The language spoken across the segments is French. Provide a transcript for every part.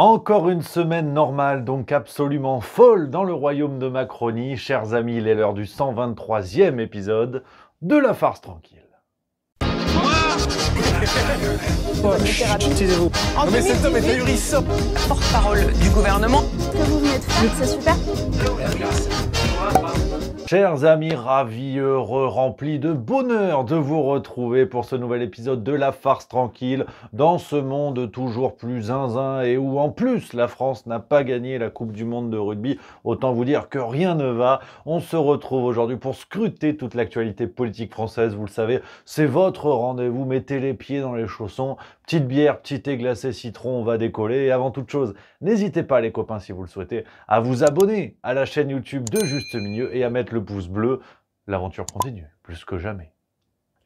Encore une semaine normale, donc absolument folle dans le royaume de Macronie. Chers amis, il est l'heure du 123e épisode de La Farce Tranquille. Taisez-vous. Non mais cet homme est ahurissant. Porte-parole du gouvernement. Ce que vous venez de faire, c'est super. Chers amis, ravis, heureux, remplis de bonheur de vous retrouver pour ce nouvel épisode de La Farce Tranquille dans ce monde toujours plus zinzin et où en plus la France n'a pas gagné la Coupe du Monde de rugby. Autant vous dire que rien ne va. On se retrouve aujourd'hui pour scruter toute l'actualité politique française. Vous le savez, c'est votre rendez-vous. Mettez les pieds dans les chaussons. Petite bière, petit thé glacé citron, on va décoller. Et avant toute chose, n'hésitez pas les copains si vous le souhaitez à vous abonner à la chaîne YouTube de Juste Milieu et à mettre le pouce bleu. L'aventure continue, plus que jamais.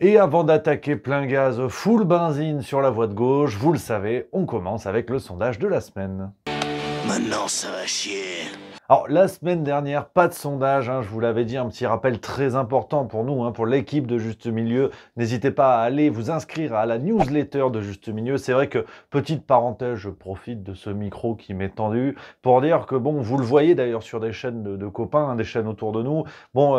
Et avant d'attaquer plein gaz, full benzine sur la voie de gauche, vous le savez, on commence avec le sondage de la semaine. Maintenant ça va chier. Alors, la semaine dernière, pas de sondage, je vous l'avais dit, un petit rappel très important pour nous, pour l'équipe de Juste Milieu. N'hésitez pas à aller vous inscrire à la newsletter de Juste Milieu. C'est vrai que, petite parenthèse, je profite de ce micro qui m'est tendu pour dire que, bon, vous le voyez d'ailleurs sur des chaînes de copains, des chaînes autour de nous, bon,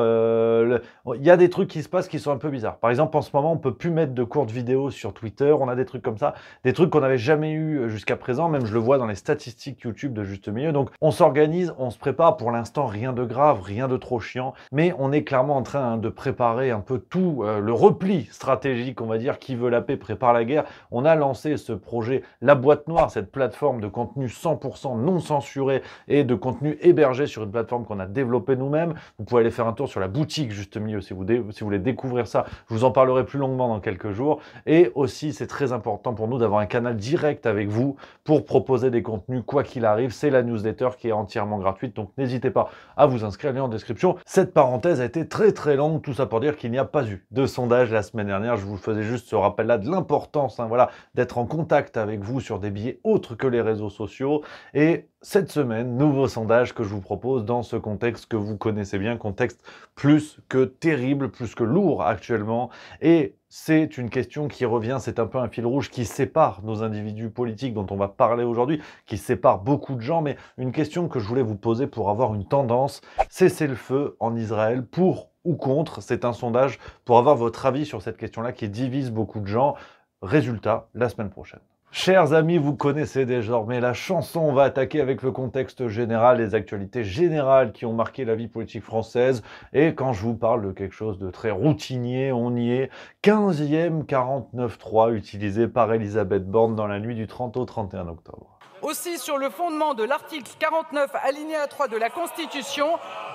il y a des trucs qui se passent qui sont un peu bizarres. Par exemple, en ce moment, on peut plus mettre de courtes vidéos sur Twitter, on a des trucs comme ça, des trucs qu'on n'avait jamais eu jusqu'à présent, même je le vois dans les statistiques YouTube de Juste Milieu. Donc, on s'organise, on se prépare, pour l'instant rien de grave, rien de trop chiant, mais on est clairement en train de préparer un peu tout le repli stratégique, on va dire, qui veut la paix prépare la guerre. On a lancé ce projet La Boîte Noire, cette plateforme de contenu 100% non censuré et de contenu hébergé sur une plateforme qu'on a développée nous-mêmes. Vous pouvez aller faire un tour sur la boutique Juste Milieu si vous voulez découvrir ça. Je vous en parlerai plus longuement dans quelques jours. Et aussi, c'est très important pour nous d'avoir un canal direct avec vous pour proposer des contenus quoi qu'il arrive. C'est la newsletter qui est entièrement gratuite. Donc n'hésitez pas à vous inscrire, lien en description. Cette parenthèse a été très très longue, tout ça pour dire qu'il n'y a pas eu de sondage la semaine dernière. Je vous faisais juste ce rappel-là de l'importance voilà, d'être en contact avec vous sur des biais autres que les réseaux sociaux. Et cette semaine, nouveau sondage que je vous propose dans ce contexte que vous connaissez bien, contexte plus que terrible, plus que lourd actuellement. Et c'est une question qui revient, c'est un peu un fil rouge qui sépare nos individus politiques dont on va parler aujourd'hui, qui sépare beaucoup de gens, mais une question que je voulais vous poser pour avoir une tendance, cessez-le-feu en Israël pour ou contre. C'est un sondage pour avoir votre avis sur cette question-là qui divise beaucoup de gens. Résultat, la semaine prochaine. Chers amis, vous connaissez désormais la chanson. On va attaquer avec le contexte général, les actualités générales qui ont marqué la vie politique française. Et quand je vous parle de quelque chose de très routinier, on y est. 15e 49.3 utilisé par Elisabeth Borne dans la nuit du 30 au 31 octobre. Aussi, sur le fondement de l'article 49, alinéa 3 de la Constitution,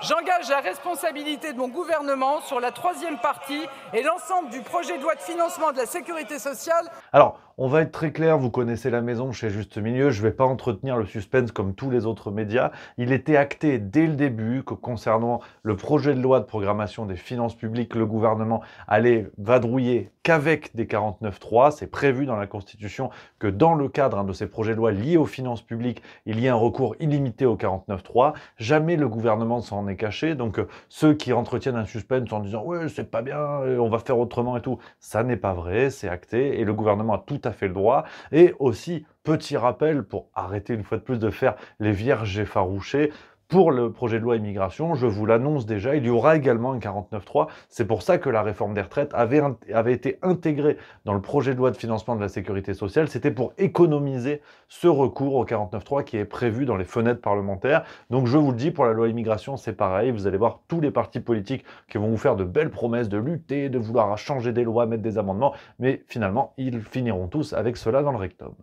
j'engage la responsabilité de mon gouvernement sur la troisième partie et l'ensemble du projet de loi de financement de la sécurité sociale. Alors, on va être très clair, vous connaissez la maison chez Juste Milieu, je ne vais pas entretenir le suspense comme tous les autres médias. Il était acté dès le début que concernant le projet de loi de programmation des finances publiques, le gouvernement allait vadrouiller qu'avec des 49.3. C'est prévu dans la Constitution que dans le cadre de ces projets de loi liés aux finances publiques, il y ait un recours illimité au 49.3. Jamais le gouvernement s'en est caché. Donc ceux qui entretiennent un suspense en disant « ouais, c'est pas bien, on va faire autrement et tout », ça n'est pas vrai, c'est acté et le gouvernement a tout à fait le droit. Et aussi, petit rappel pour arrêter une fois de plus de faire les vierges effarouchées, pour le projet de loi immigration, je vous l'annonce déjà, il y aura également un 49.3. C'est pour ça que la réforme des retraites avait été intégrée dans le projet de loi de financement de la sécurité sociale. C'était pour économiser ce recours au 49.3 qui est prévu dans les fenêtres parlementaires. Donc je vous le dis, pour la loi immigration, c'est pareil. Vous allez voir tous les partis politiques qui vont vous faire de belles promesses de lutter, de vouloir changer des lois, mettre des amendements. Mais finalement, ils finiront tous avec cela dans le rectum.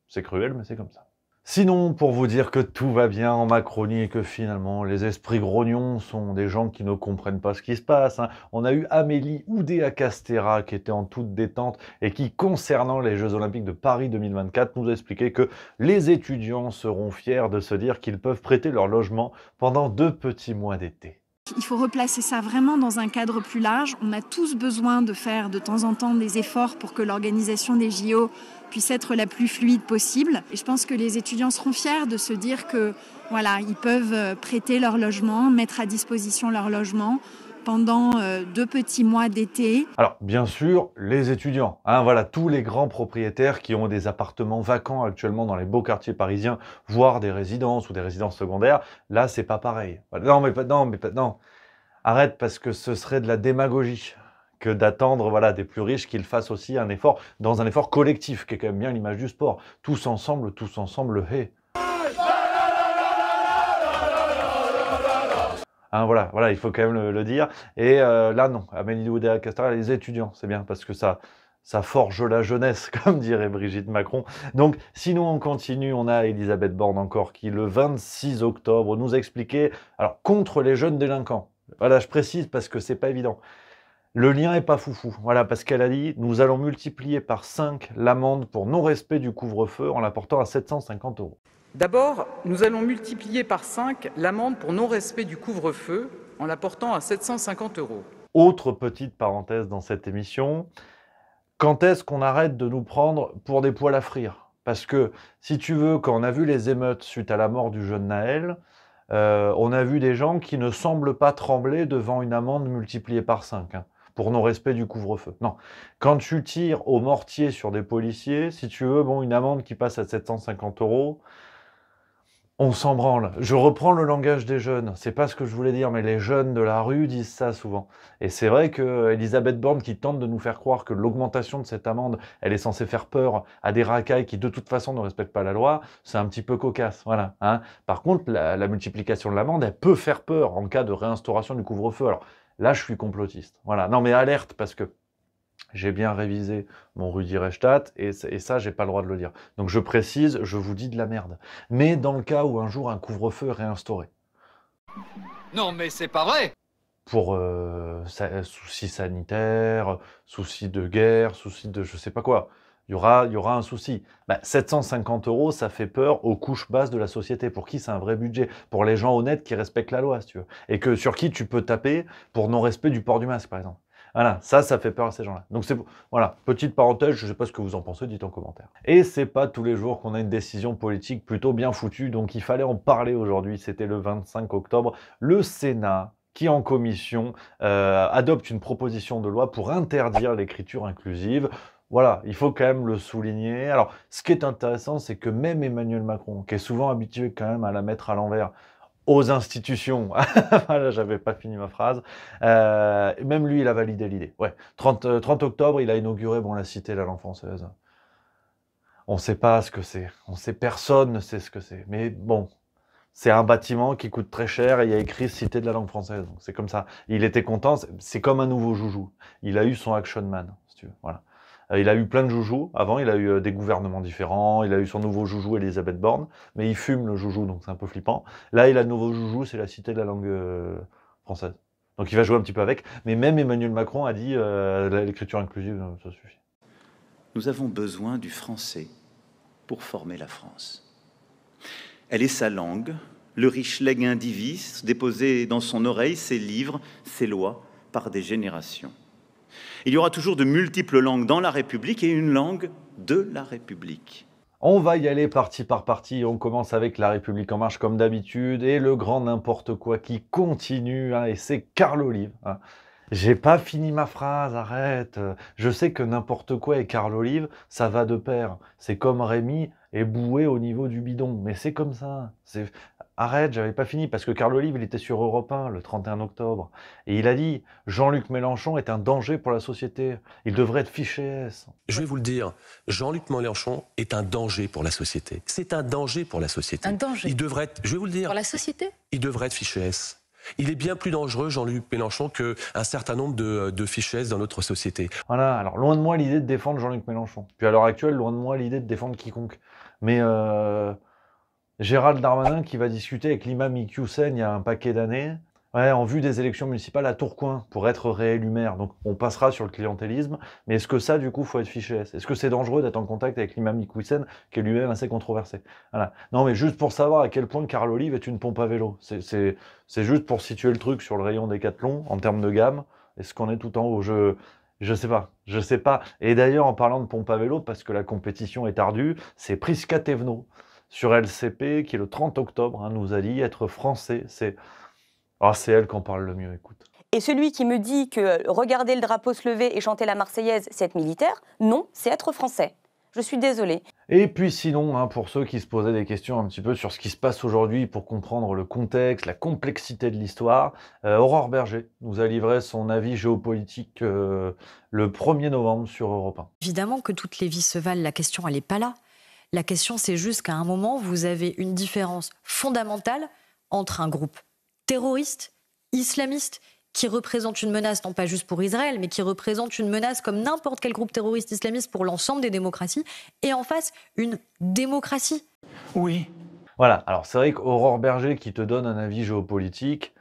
C'est cruel, mais c'est comme ça. Sinon, pour vous dire que tout va bien en Macronie et que finalement les esprits grognons sont des gens qui ne comprennent pas ce qui se passe. On a eu Amélie Oudéa-Castéra qui était en toute détente et qui, concernant les Jeux Olympiques de Paris 2024, nous a expliqué que les étudiants seront fiers de se dire qu'ils peuvent prêter leur logement pendant 2 petits mois d'été. Il faut replacer ça vraiment dans un cadre plus large. On a tous besoin de faire de temps en temps des efforts pour que l'organisation des JO puisse être la plus fluide possible. Et je pense que les étudiants seront fiers de se dire que voilà, ils peuvent prêter leur logement, mettre à disposition leur logement pendant 2 petits mois d'été. Alors, bien sûr, les étudiants, hein, voilà, tous les grands propriétaires qui ont des appartements vacants actuellement dans les beaux quartiers parisiens, voire des résidences ou des résidences secondaires, là, c'est pas pareil. Non, non. Arrête, parce que ce serait de la démagogie que d'attendre, voilà, des plus riches qu'ils fassent aussi un effort, dans un effort collectif, qui est quand même bien l'image du sport. Tous ensemble, hey. Hein, voilà, il faut quand même le dire. Et là, non, Amélie Oudéa-Castéra, les étudiants, c'est bien, parce que ça forge la jeunesse, comme dirait Brigitte Macron. Donc, sinon, on continue. On a Elisabeth Borne encore, qui, le 26 octobre, nous expliquait, alors, contre les jeunes délinquants. Voilà, je précise, parce que c'est pas évident. Le lien est pas foufou. Voilà, parce qu'elle a dit, nous allons multiplier par 5 l'amende pour non-respect du couvre-feu en la portant à 750 €. D'abord, nous allons multiplier par 5 l'amende pour non-respect du couvre-feu en la portant à 750 €. Autre petite parenthèse dans cette émission, quand est-ce qu'on arrête de nous prendre pour des poils à frire? Parce que, si tu veux, quand on a vu les émeutes suite à la mort du jeune Naël, on a vu des gens qui ne semblent pas trembler devant une amende multipliée par 5, hein, pour non-respect du couvre-feu. Non, quand tu tires au mortier sur des policiers, si tu veux, bon, une amende qui passe à 750 €, on s'en branle. Je reprends le langage des jeunes. C'est pas ce que je voulais dire, mais les jeunes de la rue disent ça souvent. Et c'est vrai que Elisabeth Borne, qui tente de nous faire croire que l'augmentation de cette amende, elle est censée faire peur à des racailles qui de toute façon ne respectent pas la loi, c'est un petit peu cocasse. Voilà. Hein. Par contre, la multiplication de l'amende, elle peut faire peur en cas de réinstauration du couvre-feu. Alors là, je suis complotiste. Voilà. Non, mais alerte, parce que j'ai bien révisé mon Rudi Reichstadt et ça, j'ai pas le droit de le dire. Donc je précise, je vous dis de la merde. Mais dans le cas où un jour un couvre-feu est réinstauré. Non mais c'est pas vrai! Pour soucis sanitaires, soucis de guerre, soucis de je sais pas quoi. Il y aura un souci. 750 €, ça fait peur aux couches basses de la société. Pour qui c'est un vrai budget? Pour les gens honnêtes qui respectent la loi, si tu veux. Et sur qui tu peux taper pour non-respect du port du masque, par exemple. Voilà, ça fait peur à ces gens-là. Donc voilà, petite parenthèse, je ne sais pas ce que vous en pensez, dites en commentaire. Et c'est pas tous les jours qu'on a une décision politique plutôt bien foutue, donc il fallait en parler aujourd'hui, c'était le 25 octobre. Le Sénat, qui en commission, adopte une proposition de loi pour interdire l'écriture inclusive. Voilà, il faut quand même le souligner. Alors, ce qui est intéressant, c'est que même Emmanuel Macron, qui est souvent habitué quand même à la mettre à l'envers, aux institutions. Voilà, j'avais pas fini ma phrase. Même lui, il a validé l'idée. Ouais, 30 octobre, il a inauguré la Cité de la langue française. On ne sait pas ce que c'est. Personne ne sait ce que c'est. Mais bon, c'est un bâtiment qui coûte très cher et il y a écrit Cité de la langue française. Donc c'est comme ça. Il était content. C'est comme un nouveau joujou. Il a eu son Action Man, si tu veux. Voilà. Il a eu plein de joujous. Avant, il a eu des gouvernements différents. Il a eu son nouveau joujou, Elisabeth Borne. Mais il fume le joujou, donc c'est un peu flippant. Là, il a le nouveau joujou, c'est la Cité de la langue française. Donc il va jouer un petit peu avec. Mais même Emmanuel Macron a dit l'écriture inclusive, ça suffit. Nous avons besoin du français pour former la France. Elle est sa langue, le riche legs indivis, déposé dans son oreille ses livres, ses lois, par des générations. Il y aura toujours de multiples langues dans la République et une langue de la République. On va y aller partie par partie. On commence avec La République En Marche comme d'habitude et le grand n'importe quoi qui continue, hein, et c'est Carl Olive. Hein. J'ai pas fini ma phrase, arrête. Je sais que n'importe quoi et Carl Olive, ça va de pair. C'est comme Rémi et Boué au niveau du bidon. Mais c'est comme ça. Arrête, j'avais pas fini, parce que Carl Olive, il était sur Europe 1 le 31 octobre. Et il a dit, Jean-Luc Mélenchon est un danger pour la société. Il devrait être fiché S. Je vais vous le dire, Jean-Luc Mélenchon est un danger pour la société. C'est un danger pour la société. Un danger. Il devrait être, je vais vous le dire. Pour la société? Il devrait être fiché S. Il est bien plus dangereux, Jean-Luc Mélenchon, qu'un certain nombre de fichés S dans notre société. Voilà, alors loin de moi l'idée de défendre Jean-Luc Mélenchon. Puis à l'heure actuelle, loin de moi l'idée de défendre quiconque. Mais Gérald Darmanin qui va discuter avec l'imam Iqiyoussen il y a un paquet d'années, ouais, en vue des élections municipales à Tourcoing pour être réélu maire. Donc on passera sur le clientélisme, mais est-ce que ça, du coup, faut être fiché S? Est-ce que c'est dangereux d'être en contact avec l'imam Iqiyoussen, qui est lui-même assez controversé? Voilà. Non, mais juste pour savoir à quel point Carl Olive est une pompe à vélo. C'est juste pour situer le truc sur le rayon Décathlon, en termes de gamme. Est-ce qu'on est tout en haut? Je sais pas. Et d'ailleurs, en parlant de pompe à vélo, parce que la compétition est ardue, c'est Prisca Thévenot sur LCP, qui le 30 octobre, hein, nous a dit être français. C'est elle qui en parle le mieux, écoute. Et celui qui me dit que regarder le drapeau se lever et chanter la Marseillaise, c'est être militaire, non, c'est être français. Je suis désolée. Et puis sinon, hein, pour ceux qui se posaient des questions un petit peu sur ce qui se passe aujourd'hui pour comprendre le contexte, la complexité de l'histoire, Aurore Berger nous a livré son avis géopolitique le 1er novembre sur Europe 1. Évidemment que toutes les vies se valent, la question elle n'est pas là. La question c'est juste qu'à un moment, vous avez une différence fondamentale entre un groupe terroriste, islamiste, qui représente une menace, non pas juste pour Israël, mais qui représente une menace comme n'importe quel groupe terroriste islamiste pour l'ensemble des démocraties, et en face, une démocratie. Oui. Voilà, alors c'est vrai qu'Aurore Berger qui te donne un avis géopolitique,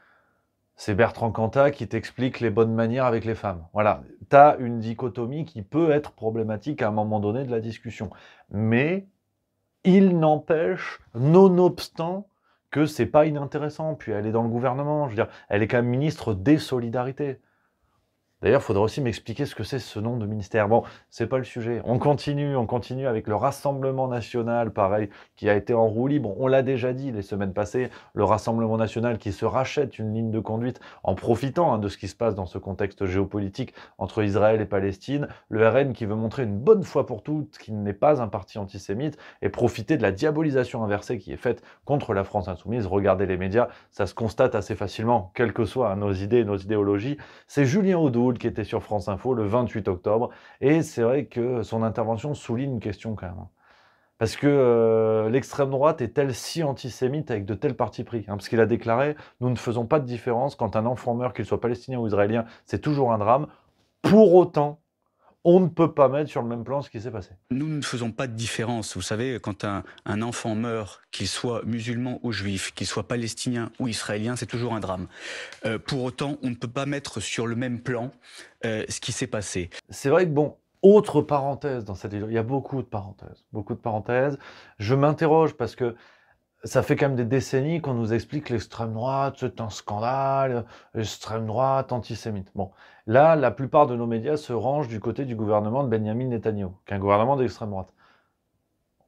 c'est Bertrand Cantat qui t'explique les bonnes manières avec les femmes. Voilà, tu as une dichotomie qui peut être problématique à un moment donné de la discussion. Mais il n'empêche, nonobstant, que c'est pas inintéressant, puis elle est dans le gouvernement, je veux dire, elle est quand même ministre des Solidarités. D'ailleurs, il faudrait aussi m'expliquer ce que c'est ce nom de ministère. Bon, c'est pas le sujet. On continue avec le Rassemblement National, pareil, qui a été en roue libre. On l'a déjà dit les semaines passées, le Rassemblement National qui se rachète une ligne de conduite en profitant de ce qui se passe dans ce contexte géopolitique entre Israël et Palestine. Le RN qui veut montrer une bonne fois pour toutes qu'il n'est pas un parti antisémite et profiter de la diabolisation inversée qui est faite contre la France insoumise. Regardez les médias, ça se constate assez facilement, quelles que soient nos idées et nos idéologies. C'est Julien Audoul qui était sur France Info le 28 octobre, et c'est vrai que son intervention souligne une question quand même. Parce que l'extrême droite est-elle si antisémite avec de tels partis pris, parce qu'il a déclaré « Nous ne faisons pas de différence, quand un enfant meurt, qu'il soit palestinien ou israélien, c'est toujours un drame. Pour autant, on ne peut pas mettre sur le même plan ce qui s'est passé. » Nous ne faisons pas de différence. Vous savez, quand un enfant meurt, qu'il soit musulman ou juif, qu'il soit palestinien ou israélien, c'est toujours un drame. Pour autant, on ne peut pas mettre sur le même plan ce qui s'est passé. C'est vrai que bon, autre parenthèse dans cette vidéo, il y a beaucoup de parenthèses. Je m'interroge parce que ça fait quand même des décennies qu'on nous explique l'extrême droite, c'est un scandale, l'extrême droite, antisémite. Bon, là, la plupart de nos médias se rangent du côté du gouvernement de Benyamin Netanyahou, qui est un gouvernement d'extrême droite.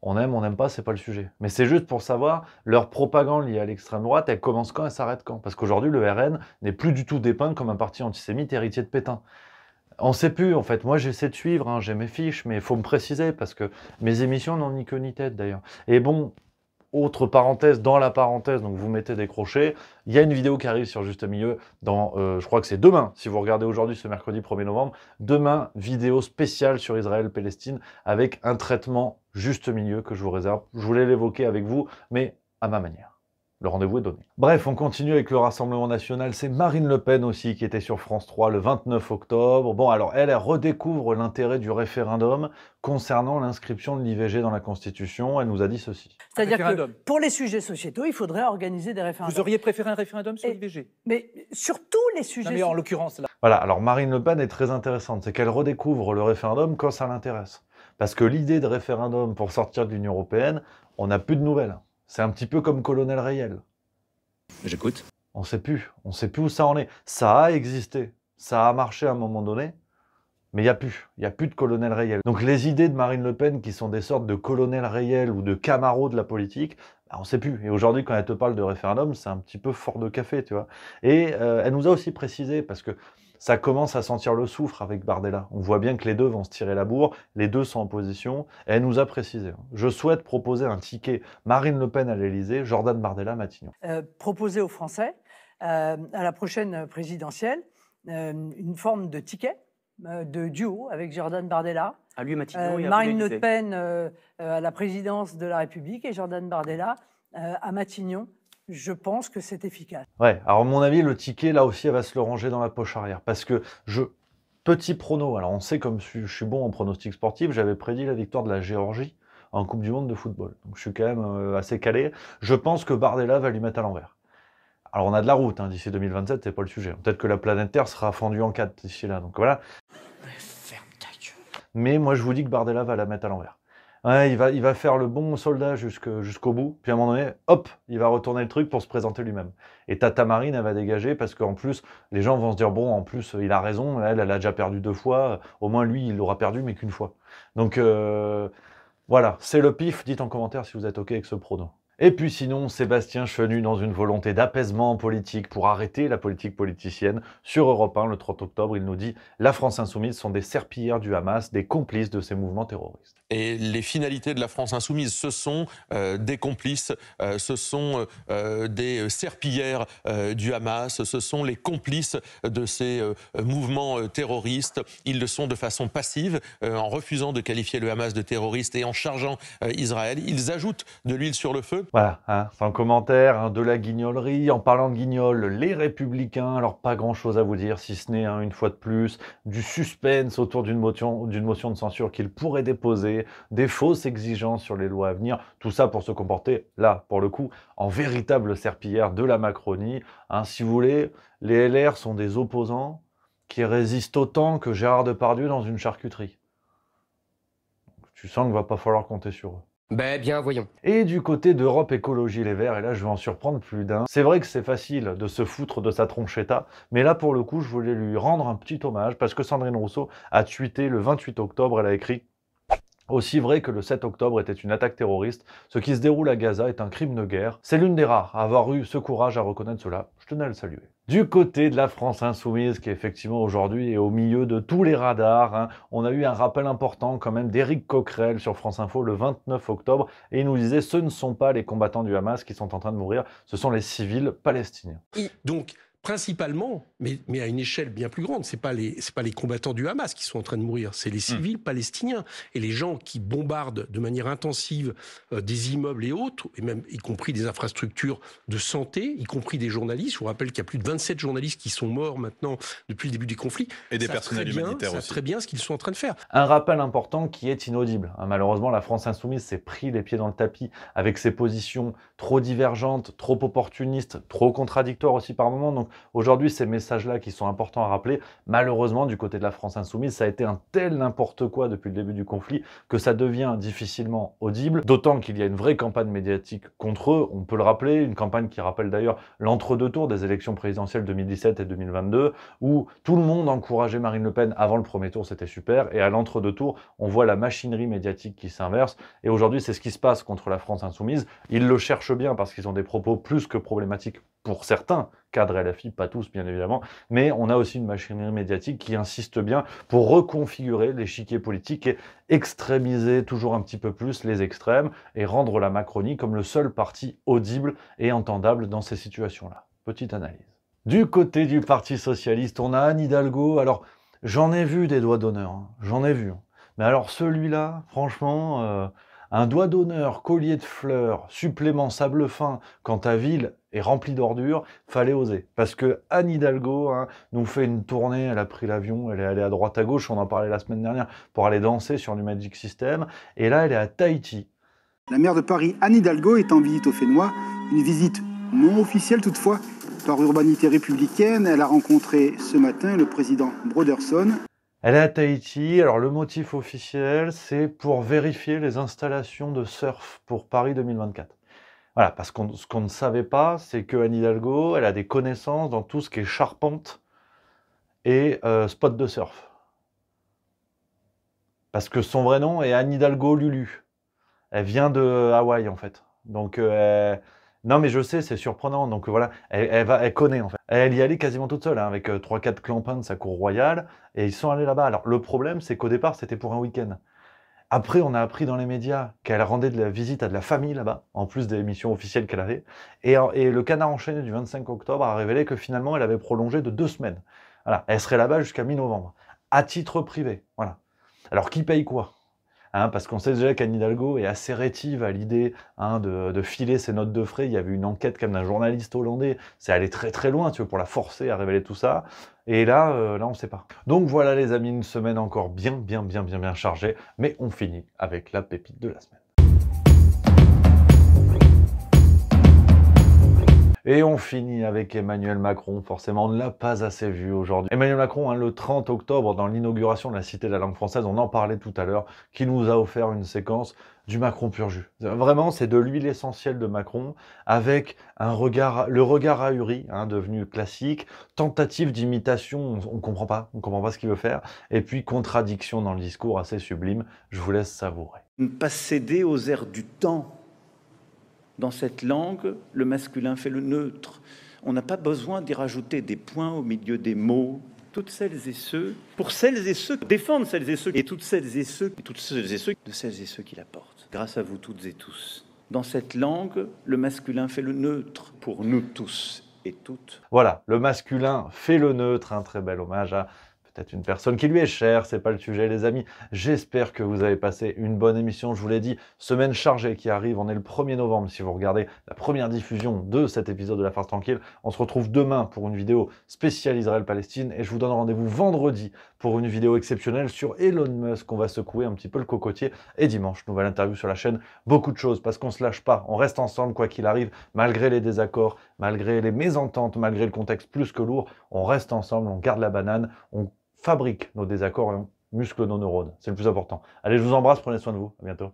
On aime, on n'aime pas, c'est pas le sujet. Mais c'est juste pour savoir, leur propagande liée à l'extrême droite, elle commence quand et s'arrête quand. Parce qu'aujourd'hui, le RN n'est plus du tout dépeint comme un parti antisémite héritier de Pétain. On ne sait plus, en fait. Moi, j'essaie de suivre, j'ai mes fiches, mais il faut me préciser, parce que mes émissions n'ont ni queue ni tête, d'ailleurs. Et bon... Autre parenthèse, dans la parenthèse, donc vous mettez des crochets, il y a une vidéo qui arrive sur Juste Milieu, dans, je crois que c'est demain, si vous regardez aujourd'hui ce mercredi 1er novembre, demain, vidéo spéciale sur Israël-Palestine, avec un traitement Juste Milieu que je vous réserve. Je voulais l'évoquer avec vous, mais à ma manière. Le rendez-vous est donné. Bref, on continue avec le Rassemblement National. C'est Marine Le Pen aussi qui était sur France 3 le 29 octobre. Bon, alors elle redécouvre l'intérêt du référendum concernant l'inscription de l'IVG dans la Constitution. Elle nous a dit ceci. C'est-à-dire que pour les sujets sociétaux, il faudrait organiser des référendums. Vous auriez préféré un référendum sur l'IVG? Mais sur tous les sujets... Non, mais en l'occurrence, là... Voilà, alors Marine Le Pen est très intéressante. C'est qu'elle redécouvre le référendum quand ça l'intéresse. Parce que l'idée de référendum pour sortir de l'Union européenne, on n'a plus de nouvelles. C'est un petit peu comme Colonel Rayel. J'écoute. On sait plus où ça en est. Ça a existé, ça a marché à un moment donné, mais il n'y a plus de Colonel Rayel. Donc les idées de Marine Le Pen qui sont des sortes de Colonel Rayel ou de Camaro de la politique, on ne sait plus. Et aujourd'hui, quand elle te parle de référendum, c'est un petit peu fort de café, tu vois. Et elle nous a aussi précisé, parce que ça commence à sentir le soufre avec Bardella. On voit bien que les deux vont se tirer la bourre, les deux sont en position, et elle nous a précisé. Je souhaite proposer un ticket Marine Le Pen à l'Élysée, Jordan Bardella Matignon. Proposer aux Français, à la prochaine présidentielle, une forme de ticket, de duo avec Jordan Bardella. À lui, Matignon, et à Marine Le Pen à la présidence de la République et Jordan Bardella à Matignon. Je pense que c'est efficace. Ouais, alors à mon avis, le ticket, là aussi, elle va se le ranger dans la poche arrière. Parce que petit prono, alors on sait comme je suis bon en pronostic sportif, j'avais prédit la victoire de la Géorgie en Coupe du Monde de football. Donc je suis quand même assez calé. Je pense que Bardella va lui mettre à l'envers. Alors on a de la route, d'ici 2027, c'est pas le sujet. Peut-être que la planète Terre sera fendue en 4 d'ici là, donc voilà. Ferme ta gueule. Mais moi je vous dis que Bardella va la mettre à l'envers. Ouais, il va faire le bon soldat jusqu'au bout, puis à un moment donné, hop, il va retourner le truc pour se présenter lui-même. Et Tata Marine, elle va dégager, parce qu'en plus, les gens vont se dire, bon, en plus, il a raison, elle a déjà perdu 2 fois, au moins lui, il l'aura perdu, mais qu'une fois. Donc, voilà, c'est le pif, dites en commentaire si vous êtes OK avec ce prono. Et puis sinon, Sébastien Chenu, dans une volonté d'apaisement politique pour arrêter la politique politicienne, sur Europe 1, le 30 octobre, il nous dit « La France insoumise sont des serpillères du Hamas, des complices de ces mouvements terroristes ». Et les finalités de la France insoumise, ce sont des complices, ce sont des serpillères du Hamas, ce sont les complices de ces mouvements terroristes. Ils le sont de façon passive, en refusant de qualifier le Hamas de terroriste et en chargeant Israël. Ils ajoutent de l'huile sur le feu. Voilà, sans commentaire, de la guignolerie. En parlant de guignol, les Républicains, alors pas grand-chose à vous dire, si ce n'est, une fois de plus, du suspense autour d'une motion de censure qu'ils pourraient déposer, des fausses exigences sur les lois à venir, tout ça pour se comporter, là, pour le coup, en véritable serpillière de la Macronie. Si vous voulez, les LR sont des opposants qui résistent autant que Gérard Depardieu dans une charcuterie. Tu sens qu'il va pas falloir compter sur eux. Ben bien, voyons. Et du côté d'Europe Écologie Les Verts, et là je vais en surprendre plus d'un, c'est vrai que c'est facile de se foutre de sa tronchetta, mais là pour le coup je voulais lui rendre un petit hommage, parce que Sandrine Rousseau a tweeté le 28 octobre, elle a écrit « Aussi vrai que le 7 octobre était une attaque terroriste, ce qui se déroule à Gaza est un crime de guerre. C'est l'une des rares à avoir eu ce courage à reconnaître cela. Je tenais à le saluer. » Du côté de la France insoumise, qui effectivement aujourd'hui est au milieu de tous les radars, on a eu un rappel important quand même d'Éric Coquerel sur France Info le 29 octobre, et il nous disait « Ce ne sont pas les combattants du Hamas qui sont en train de mourir, ce sont les civils palestiniens. » Donc, principalement, mais à une échelle bien plus grande, c'est pas les combattants du Hamas qui sont en train de mourir, c'est les civils palestiniens. Et les gens qui bombardent de manière intensive des immeubles et autres, et même y compris des infrastructures de santé, y compris des journalistes. Je vous rappelle qu'il y a plus de 27 journalistes qui sont morts maintenant depuis le début des conflits. Et des personnels humanitaires aussi. Ça très bien ce qu'ils sont en train de faire. Un rappel important qui est inaudible. Malheureusement, la France insoumise s'est pris les pieds dans le tapis avec ses positions trop divergentes, trop opportunistes, trop contradictoires aussi par moments. Donc aujourd'hui, ces messages-là qui sont importants à rappeler, malheureusement, du côté de la France insoumise, ça a été un tel n'importe quoi depuis le début du conflit que ça devient difficilement audible, d'autant qu'il y a une vraie campagne médiatique contre eux, on peut le rappeler, une campagne qui rappelle d'ailleurs l'entre-deux tours des élections présidentielles 2017 et 2022, où tout le monde encourageait Marine Le Pen avant le premier tour, c'était super, et à l'entre-deux tours, on voit la machinerie médiatique qui s'inverse, et aujourd'hui, c'est ce qui se passe contre la France insoumise. Ils le cherchent bien parce qu'ils ont des propos plus que problématiques pour certains, cadres LFI, pas tous bien évidemment, mais on a aussi une machinerie médiatique qui insiste bien pour reconfigurer l'échiquier politique et extrémiser toujours un petit peu plus les extrêmes et rendre la Macronie comme le seul parti audible et entendable dans ces situations-là. Petite analyse. Du côté du Parti Socialiste, on a Anne Hidalgo. Alors, j'en ai vu des doigts d'honneur, j'en ai vu. Mais alors celui-là, franchement, un doigt d'honneur, collier de fleurs, supplément sable fin, quand ta ville est remplie d'ordures, fallait oser. Parce que Anne Hidalgo nous fait une tournée, elle a pris l'avion, elle est allée à droite à gauche, on en parlait la semaine dernière, pour aller danser sur du Magic System, et là elle est à Tahiti. La maire de Paris, Anne Hidalgo, est en visite aux Fénois, une visite non officielle toutefois, par Urbanité Républicaine. Elle a rencontré ce matin le président Broderson. Elle est à Tahiti, alors le motif officiel, c'est pour vérifier les installations de surf pour Paris 2024. Voilà, parce que ce qu'on ne savait pas, c'est que Anne Hidalgo, elle a des connaissances dans tout ce qui est charpente et spot de surf. Parce que son vrai nom est Anne Hidalgo Lulu. Elle vient de Hawaï, en fait. Donc, non, mais je sais, c'est surprenant. Donc voilà, elle connaît, en fait. Elle y allait quasiment toute seule, avec 3-4 clampins de sa cour royale, et ils sont allés là-bas. Alors, le problème, c'est qu'au départ, c'était pour un week-end. Après, on a appris dans les médias qu'elle rendait de la visite à de la famille là-bas, en plus des missions officielles qu'elle avait. Et le Canard enchaîné du 25 octobre a révélé que finalement, elle avait prolongé de 2 semaines. Voilà, elle serait là-bas jusqu'à mi-novembre, à titre privé. Voilà. Alors, qui paye quoi ? Parce qu'on sait déjà qu'Anne Hidalgo est assez rétive à l'idée de filer ses notes de frais. Il y avait une enquête quand même d'un journaliste hollandais. C'est allé très très loin, tu vois, pour la forcer à révéler tout ça. Et là, on ne sait pas. Donc voilà les amis, une semaine encore bien chargée. Mais on finit avec la pépite de la semaine. Et on finit avec Emmanuel Macron, forcément on ne l'a pas assez vu aujourd'hui. Emmanuel Macron, le 30 octobre, dans l'inauguration de la Cité de la langue française, on en parlait tout à l'heure, qui nous a offert une séquence du Macron pur jus. Vraiment, c'est de l'huile essentielle de Macron, avec le regard ahuri, devenu classique, tentative d'imitation, on comprend pas ce qu'il veut faire, et puis contradiction dans le discours assez sublime. Je vous laisse savourer. Ne pas céder aux airs du temps, Dans cette langue, le masculin fait le neutre. On n'a pas besoin d'y rajouter des points au milieu des mots. Toutes celles et ceux, pour celles et ceux qui défendent celles et ceux, et toutes celles et ceux, de celles et ceux qui la portent. Grâce à vous toutes et tous. Dans cette langue, le masculin fait le neutre pour nous tous et toutes. Voilà, le masculin fait le neutre, un très bel hommage à peut-être une personne qui lui est chère, c'est pas le sujet les amis. J'espère que vous avez passé une bonne émission, je vous l'ai dit, semaine chargée qui arrive, on est le 1er novembre si vous regardez la première diffusion de cet épisode de La Farce Tranquille. On se retrouve demain pour une vidéo spéciale Israël-Palestine et je vous donne rendez-vous vendredi pour une vidéo exceptionnelle sur Elon Musk. On va secouer un petit peu le cocotier et dimanche, nouvelle interview sur la chaîne. Beaucoup de choses parce qu'on se lâche pas, on reste ensemble quoi qu'il arrive, malgré les désaccords, malgré les mésententes, malgré le contexte plus que lourd, on reste ensemble, on garde la banane, on fabrique nos désaccords et on muscle nos neurones. C'est le plus important. Allez, je vous embrasse, prenez soin de vous. À bientôt.